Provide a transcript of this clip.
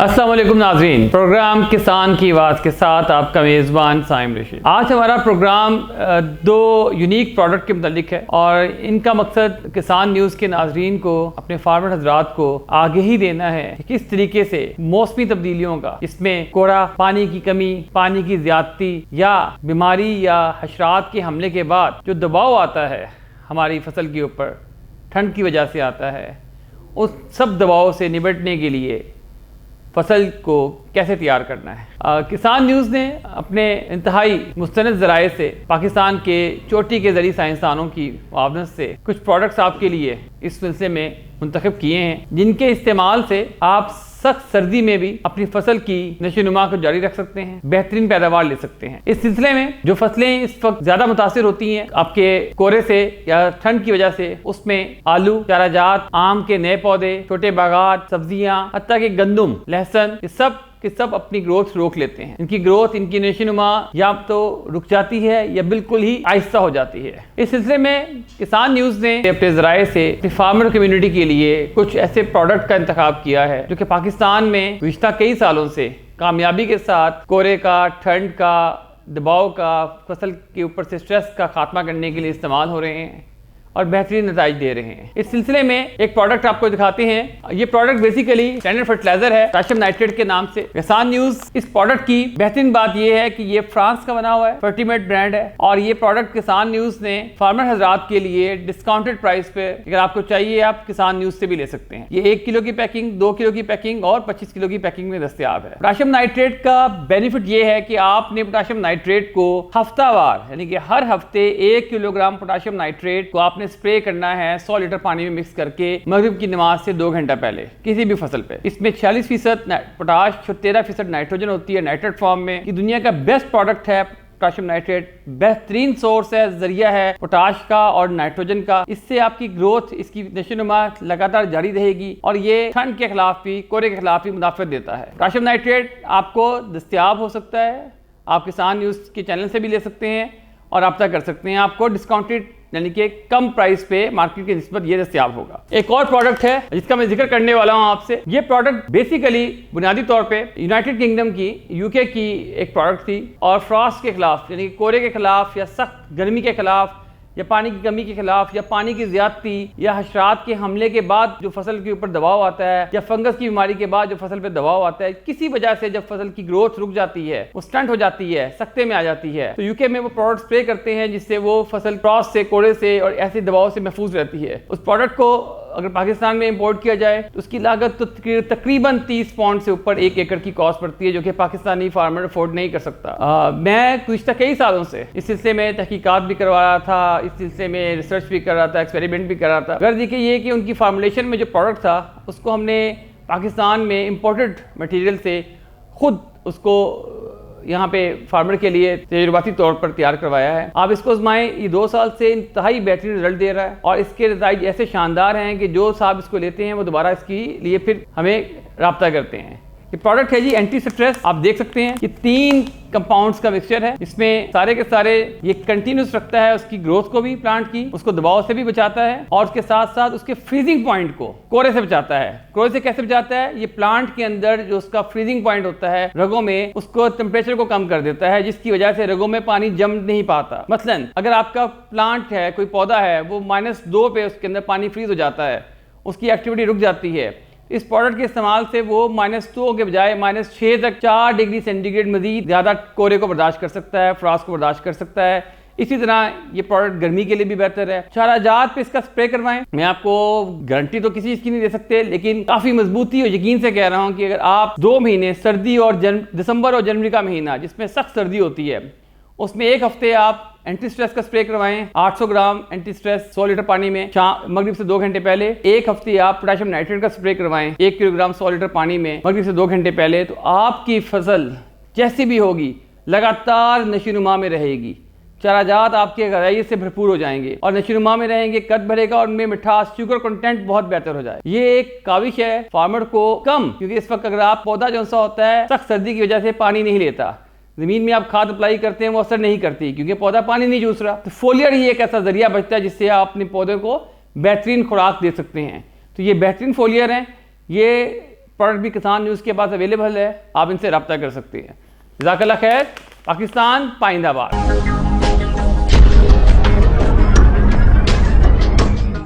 अस्सलाम वालेकुम नाज़रीन, प्रोग्राम किसान की आवाज़ के साथ आपका मेज़बान साइम रशीद। आज हमारा प्रोग्राम दो यूनिक प्रोडक्ट के मुतालिक है और इनका मकसद किसान न्यूज़ के नाज़रीन को, अपने फार्मर हजरात को आगे ही देना है कि किस तरीके से मौसमी तब्दीलियों का, इसमें कोड़ा, पानी की कमी, पानी की ज़्यादती या बीमारी या हशरात के हमले के बाद जो दबाव आता है हमारी फसल के ऊपर, ठंड की वजह से आता है, उस सब दबाव से निपटने के लिए फसल को कैसे तैयार करना है। किसान न्यूज़ ने अपने इंतहाई मुस्तनद ज़राए से पाकिस्तान के चोटी के ज़रिए साइंसदानों की मुआवनत से कुछ प्रोडक्ट्स आपके लिए इस सिलसिले में मुंतखब किए हैं, जिनके इस्तेमाल से आप सख्त सर्दी में भी अपनी फसल की नशोनुमा को जारी रख सकते हैं, बेहतरीन पैदावार ले सकते हैं। इस सिलसिले में जो फसलें इस वक्त ज़्यादा मुतासिर होती हैं आपके कोरे से या ठंड की वजह से, उसमें आलू, चाराजात, आम के नए पौधे, छोटे बागात, सब्जियां, हत्ता के गंदम, लहसुन, ये सब कि सब अपनी ग्रोथ रोक लेते हैं। इनकी ग्रोथ, इनकी नशोनुमा या तो रुक जाती है या बिल्कुल ही आहिस्ता हो जाती है। इस सिलसिले में किसान न्यूज़ ने अपने ज़राए से फार्मर कम्युनिटी के लिए कुछ ऐसे प्रोडक्ट का इंतखाब किया है जो कि पाकिस्तान में पिछले कई सालों से कामयाबी के साथ कोरे का, ठंड का, दबाव का, फसल के ऊपर से स्ट्रेस का खात्मा करने के लिए इस्तेमाल हो रहे हैं और बेहतरीन नतीजे दे रहे हैं। इस सिलसिले में एक प्रोडक्ट आपको दिखाते हैं। ये प्रोडक्ट बेसिकली स्टैंडर्ड फर्टिलाइजर है, पोटेशियम नाइट्रेट के नाम से। किसान न्यूज़ इस प्रोडक्ट की बेहतरीन बात यह है कि ये फ्रांस का बना हुआ है, फर्टीमेट ब्रांड है और ये प्रोडक्ट किसान न्यूज़ ने फार्मर हजरात के लिए डिस्काउंटेड प्राइस पे, अगर आपको चाहिए आप किसान न्यूज़ से भी ले सकते हैं। ये 1 किलो की पैकिंग, 2 किलो की पैकिंग और 25 किलो की पैकिंग में दस्तयाब है। पोटेशियम नाइट्रेट का बेनिफिट ये है कि आपने पोटेशियम नाइट्रेट को हफ्तावार, यानी कि हर हफ्ते 1 किलोग्राम पोटेशियम नाइट्रेट को आपने स्प्रे करना है 100 लीटर पानी में मिक्स करके मगरिब की नमाज से 2 घंटा पहले किसी भी फसल पे। इसमें 46% पोटाश और 13% नाइट्रोजन होती है नाइट्रेट फॉर्म में। ये दुनिया का बेस्ट प्रोडक्ट है पोटेशियम नाइट्रेट, बेहतरीन सोर्स है, जरिया है पोटाश का और नाइट्रोजन का। इससे आपकी ग्रोथ, इसकी नशोनुमा लगातार जारी रहेगी और ये ठंड के खिलाफ भी, कोरे के खिलाफ भी मुदाफियत देता है। पोटेशियम नाइट्रेट आपको दस्तयाब हो सकता है, आप किसान न्यूज़ के चैनल से भी ले सकते हैं और रब्ता कर सकते हैं। आपको डिस्काउंटेड यानी कि कम प्राइस पे मार्केट की निस्बत ये दस्तयाब होगा। एक और प्रोडक्ट है जिसका मैं जिक्र करने वाला हूं आपसे। ये प्रोडक्ट बेसिकली बुनियादी तौर पे यूनाइटेड किंगडम की, यूके की एक प्रोडक्ट थी और फ्रॉस्ट के खिलाफ, यानी कि कोरे के खिलाफ या सख्त गर्मी के खिलाफ या पानी की कमी के खिलाफ या पानी की ज्यादती या हशरात के हमले के बाद जो फसल के ऊपर दबाव आता है या फंगस की बीमारी के बाद जो फसल पे दबाव आता है, किसी वजह से जब फसल की ग्रोथ रुक जाती है, वो स्टंट हो जाती है, सख्ते में आ जाती है, तो यूके में वो प्रोडक्ट स्प्रे करते हैं जिससे वो फसल फ्रॉस्ट से, कोड़े से और ऐसे दबाव से महफूज रहती है। उस प्रोडक्ट को अगर पाकिस्तान में इंपोर्ट किया जाए तो उसकी लागत तो तकरीबन 30 पाउंड से ऊपर 1 एकड़ की कॉस्ट पड़ती है, जो कि पाकिस्तानी फार्मर अफोर्ड नहीं कर सकता। मैं पिछले कई सालों से इस सिलसिले में तहकीकात भी करवा रहा था, इस सिलसिले में रिसर्च भी कर रहा था, एक्सपेरिमेंट भी कर रहा था। गर्ज देखिए ये कि उनकी फार्मुलेशन में जो प्रोडक्ट था उसको हमने पाकिस्तान में इम्पोर्टेड मटीरियल से खुद उसको यहाँ पे फार्मर के लिए तजुर्बाती तौर पर तैयार करवाया है। आप इसको आजमाएं, ये 2 साल से इंतहाई बेहतरीन रिजल्ट दे रहा है और इसके नतीजे ऐसे शानदार हैं कि जो साहब इसको लेते हैं वो दोबारा इसके लिए फिर हमें रब्ता करते हैं। ये प्रोडक्ट है जी एंटी स्ट्रेस, आप देख सकते हैं ये 3 कंपाउंड्स का मिक्सचर है। इसमें सारे के सारे ये कंटिन्यूस रखता है उसकी ग्रोथ को भी, प्लांट की, उसको दबाव से भी बचाता है और उसके साथ साथ उसके फ्रीजिंग पॉइंट को कोरे से बचाता है। कोरे से कैसे बचाता है? ये प्लांट के अंदर जो उसका फ्रीजिंग पॉइंट होता है रगों में, उसको टेम्परेचर को कम कर देता है, जिसकी वजह से रगों में पानी जम नहीं पाता। मसलन अगर आपका प्लांट है, कोई पौधा है, वो -2 पे उसके अंदर पानी फ्रीज हो जाता है, उसकी एक्टिविटी रुक जाती है। इस प्रोडक्ट के इस्तेमाल से वो -2 के बजाय -6 तक 4 डिग्री सेंटीग्रेड मजीद ज़्यादा कोरे को बर्दाश्त कर सकता है, फ्रॉस्ट को बर्दाश्त कर सकता है। इसी तरह ये प्रोडक्ट गर्मी के लिए भी बेहतर है। चाराजात पे इसका स्प्रे करवाएं। मैं आपको गारंटी तो किसी चीज़ की नहीं दे सकते, लेकिन काफ़ी मजबूती और यकीन से कह रहा हूँ कि अगर आप 2 महीने, सर्दी और दिसंबर और जनवरी का महीना जिसमें सख्त सर्दी होती है, उसमें 1 हफ्ते आप एंटी स्ट्रेस का स्प्रे करवाएं 800 ग्राम एंटी स्ट्रेस 100 लीटर पानी में मगरिब से 2 घंटे पहले। 1 हफ्ते आप पोटेशियम नाइट्रेट का स्प्रे करवाएं 1 किलोग्राम 100 लीटर पानी में मगरिब से 2 घंटे पहले, तो आपकी फसल जैसी भी होगी लगातार नशोनुमा में रहेगी। चाराजात आपके गज़ाइयत से भरपूर हो जाएंगे और नशोनुमा में रहेंगे, कद भरेगा और उनमें मिठास, शुगर कंटेंट बहुत बेहतर हो जाए। ये एक काविश है फार्मर को कम, क्योंकि इस वक्त अगर आप पौधा जो सा होता है सख्त सर्दी की वजह से पानी नहीं लेता, जमीन में आप खाद अप्लाई करते हैं वो असर नहीं करती क्योंकि पौधा पानी नहीं चूस रहा। तो फोलियर ही एक ऐसा जरिया बचता है जिससे आप अपने पौधे को बेहतरीन खुराक दे सकते हैं। तो ये बेहतरीन फोलियर हैं, ये प्रोडक्ट भी किसान न्यूज़ के पास अवेलेबल है, आप इनसे रब्ता कर सकती हैं। जज़ाकल्लाह खैर। पाकिस्तान पाइंदाबाद।